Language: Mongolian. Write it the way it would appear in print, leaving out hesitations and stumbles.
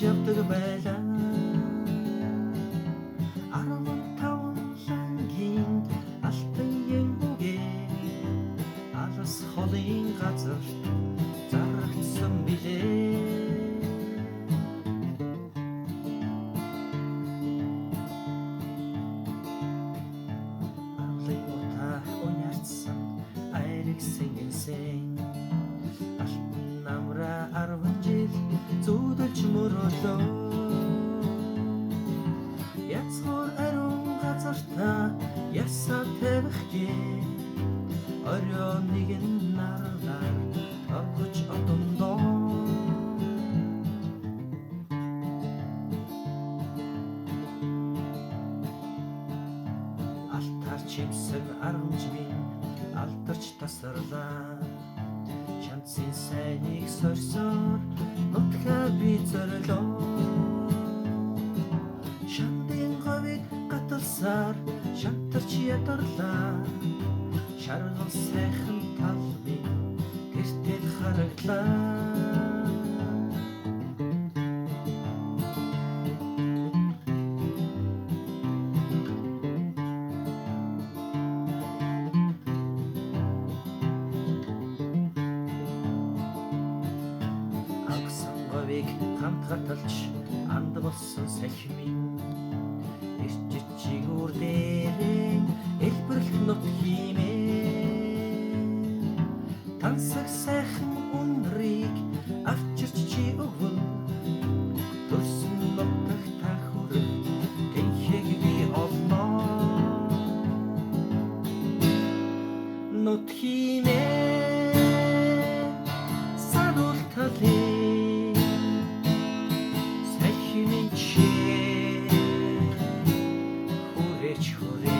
явдаг байлаа. 15 лангийн алтан ямбугээ алс холын газарт зарагдсан билээ. Арлын утаа унаарсан айрыг сэнгэнсэн алтан намра 10 жил зүудэлж мөрөлөө. Яцхор ариун газартаа ясаа тавихгээ орой нэгэн нараар оргож одондоо. Алтар чимсэн аргамжийн алдарч тасарлаа. Шанцын сайныг сорсоор нутгаа би зорилоо. Шандын говийг гаталсаар шантарч ядарлаа. Шаргал сайхан талбыг гэртэл хараглаа. Агсан говийг хамт гаталж анд болсон сахимын ирчиж чигүүр дээрэн элбэрлэх нот хиймээ. Тансаг сайхан үнрийг авчирч чи өгвөл төрсөн нутаг та хүрэх тэнхэг би олноо. Нут хиймээ сануул талын сахимын чи хүрээч хүрээ.